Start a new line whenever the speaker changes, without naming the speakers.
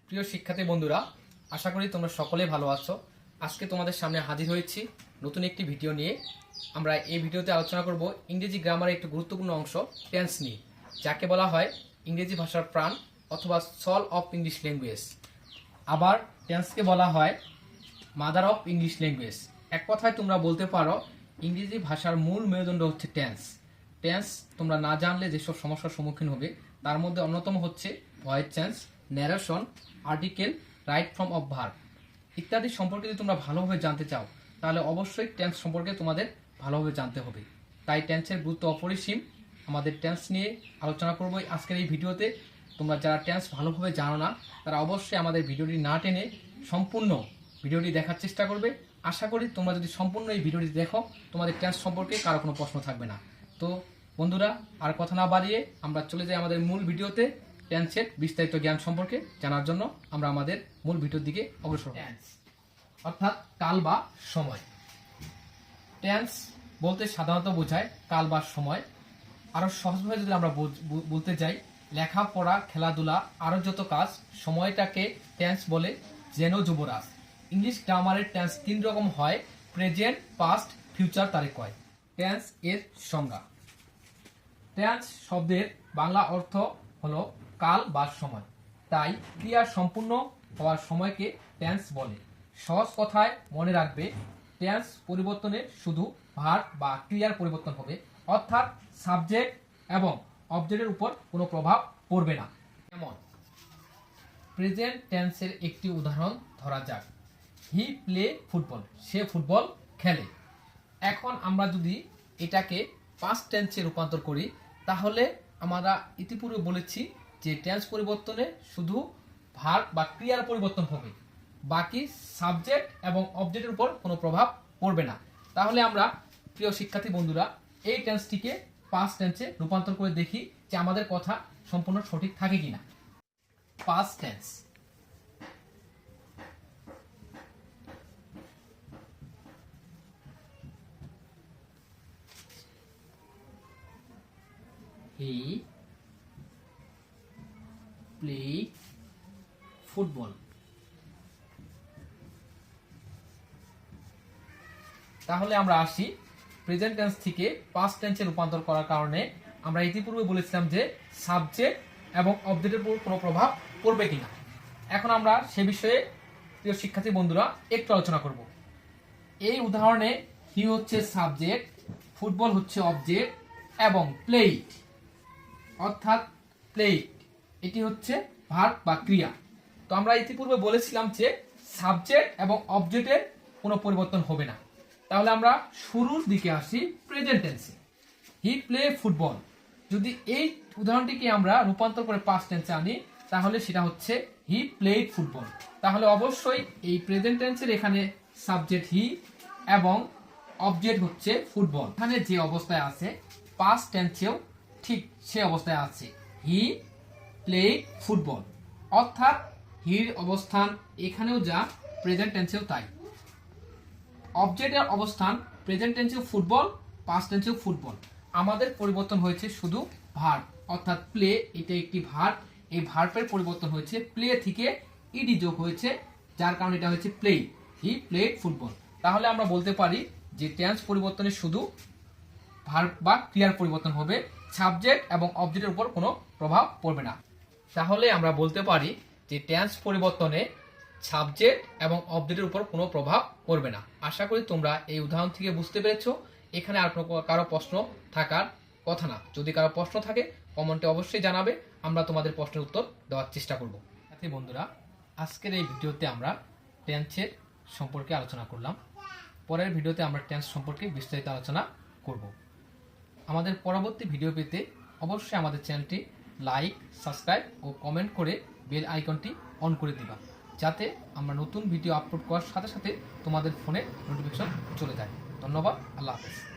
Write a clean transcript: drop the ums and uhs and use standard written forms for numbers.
প্রিয় শিক্ষার্থী বন্ধুরা, আশা করি তোমরা সকলেই ভালো আছো। আজকে তোমাদের সামনে হাজির হয়েছি নতুন একটি ভিডিও নিয়ে। আমরা এই ভিডিওতে আলোচনা করব ইংরেজি গ্রামারের একটি গুরুত্বপূর্ণ অংশ টেন্স নিয়ে, যাকে বলা হয় ইংরেজি ভাষার প্রাণ অথবা সল অফ ইংলিশ ল্যাঙ্গুয়েজ। আবার টেন্সকে বলা হয় মাদার অফ ইংলিশ ল্যাঙ্গুয়েজ। এক কথায় তোমরা বলতে পারো ইংরেজি ভাষার মূল মেরুদণ্ড হচ্ছে টেন্স। টেন্স তোমরা না জানলে যেসব সমস্যার সম্মুখীন হবে তার মধ্যে অন্যতম হচ্ছে voice change, narration, article, right form of verb ইত্যাদি সম্পর্কে যদি তোমরা ভালোভাবে জানতে চাও তাহলে অবশ্যই টেন্স সম্পর্কে তোমাদের ভালোভাবে জানতে হবে। তাই টেন্সের গুরুত্ব অপরিসীম। আমাদের টেন্স নিয়ে আলোচনা করব আজকের এই ভিডিওতে। তোমরা যারা টেন্স ভালোভাবে জানো না তারা অবশ্যই আমাদের ভিডিওটি না টেনে সম্পূর্ণ ভিডিওটি দেখার চেষ্টা করবে। আশা করি তোমরা যদি সম্পূর্ণ এই ভিডিওটি দেখো তোমাদের টেন্স সম্পর্কে কারো কোনো প্রশ্ন থাকবে না। তো বন্ধুরা, আর কথা না বাড়িয়ে আমরা চলে যাই আমাদের মূল ভিডিওতে। টেন্সের বিস্তারিত জ্ঞান সম্পর্কে জানার জন্য আমরা আমাদের মূল ভিডিওর দিকে অগ্রসর হই। টেন্স অর্থাৎ কাল বা সময়। টেন্স বলতে সাধারণত বোঝায় কাল বা সময়। আরও সহজভাবে যদি আমরা বলতে যাই, লেখাপড়া, খেলাধুলা, আরও যত কাজ, সময়টাকে টেন্স বলে যেন যুবরাজ। ইংলিশ গ্রামারের টেন্স তিন রকম হয়: প্রেজেন্ট, পাস্ট, ফিউচার তারিখ হয়। টেন্স এর সংজ্ঞা। টেন্স শব্দের বাংলা অর্থ হলো কাল বা সময়। তাই ক্রিয়া সম্পূর্ণ হওয়ার সময়কে টেন্স বলে। সহজ কথায় মনে রাখবে, টেন্স পরিবর্তনে শুধু ভার্ব বা ক্রিয়ার পরিবর্তন হবে, অর্থাৎ সাবজেক্ট এবং অবজেক্টের উপর কোনো প্রভাব পড়বে না। যেমন প্রেজেন্ট টেন্সের একটি উদাহরণ ধরা যাক, হি প্লে ফুটবল, সে ফুটবল খেলে। এখন আমরা যদি এটাকে পাস্ট টেন্সে রূপান্তর করি তাহলে আমরা ইতিপূর্বে বলেছি যে টেন্স পরিবর্তনে শুধু ভার্ব বা ক্রিয়ার পরিবর্তন হবে, বাকি সাবজেক্ট এবং অবজেক্টের উপর কোনো প্রভাব পড়বে না। তাহলে আমরা প্রিয় শিক্ষার্থী বন্ধুরা এই টেন্সটিকে পাস্ট টেন্সে রূপান্তর করে দেখি যে আমাদের কথা সম্পূর্ণ সঠিক থাকে কিনা। Past tense. He played football. তাহলে আমরা আসি প্রেজেন্ট টেন্স থেকে পাস্ট টেন্সে রূপান্তর করার কারণে আমরা ইতিপূর্বে বলেছিলাম যে সাবজেক্ট এবং অবজেক্টের উপর কোনো প্রভাব পড়বে কিনা। এখন আমরা সে বিষয়ে প্রিয় শিক্ষার্থী বন্ধুরা একটু আলোচনা করব। এই উদাহরণে হি হচ্ছে সাবজেক্ট, ফুটবল হচ্ছে অবজেক্ট এবং প্লেইড অর্থাৎ প্লেইড এটি হচ্ছে ভার্ব বা ক্রিয়া। তো আমরা ইতিপূর্বে বলেছিলাম যে সাবজেক্ট এবং অবজেক্টের কোনো পরিবর্তন হবে না। তাহলে আমরা শুরুর দিকে আসি প্রেজেন্ট টেন্সে। He play football. যদি এই উদাহরণটিকে আমরা রূপান্তর করে পাস্ট টেন্সে আনি তাহলে সেটা হচ্ছে হি প্লেড ফুটবল। তাহলে অবশ্যই এই প্রেজেন্ট টেন্সের এখানে সাবজেক্ট হি এবং অবজেক্ট হচ্ছে ফুটবল। এখানে যে অবস্থায় আছে পাস্ট টেন্সেও ঠিক সে অবস্থায় আছে, হি প্লেড ফুটবল। অর্থাৎ হির অবস্থান এখানেও যা প্রেজেন্ট টেন্সেও তাই। অবজেক্টের অবস্থান প্রেজেন্ট টেন্সেও ফুটবল, পাস্ট টেন্সেও ফুটবল। আমাদের পরিবর্তন হয়েছে শুধু ভার্ব অর্থাৎ প্লে, এটা একটি ভার্ব। এই ভার্বের পরিবর্তন হয়েছে, প্লে থেকে ইডি যোগ হয়েছে, যার কারণে এটা হচ্ছে প্লে। He played football. তাহলে আমরা বলতে পারি যে টেন্স পরিবর্তনে শুধু ভার্ব বা ক্রিয়ার পরিবর্তন হবে, সাবজেক্ট এবং অবজেক্টের উপর কোনো প্রভাব পড়বে না। তাহলে আমরা বলতে পারি যে টেন্স পরিবর্তনে সাবজেক্ট এবং অবজেক্টের উপর কোনো প্রভাব পড়বে না। আশা করি তোমরা এই উদাহরণ থেকে বুঝতে পেরেছো। এখানে আর কারো প্রশ্ন থাকার কথা না। যদি কারো প্রশ্ন থাকে কমেন্টে অবশ্যই জানাবে, আমরা তোমাদের প্রশ্নের উত্তর দেওয়ার চেষ্টা করব। বন্ধুরা, আজকের এই ভিডিওতে আমরা টেন্সের সম্পর্কে আলোচনা করলাম। পরের ভিডিওতে আমরা টেন্স সম্পর্কে বিস্তারিত আলোচনা করব। আমাদের পরবর্তী ভিডিও পেতে অবশ্যই আমাদের চ্যানেলটি লাইক, সাবস্ক্রাইব ও কমেন্ট করে বেল আইকনটি অন করে দিবা, যাতে আমরা নতুন ভিডিও আপলোড করার সাথে সাথে তোমাদের ফোনে নোটিফিকেশন চলে যায়। ধন্যবাদ। আল্লাহ হাফেজ।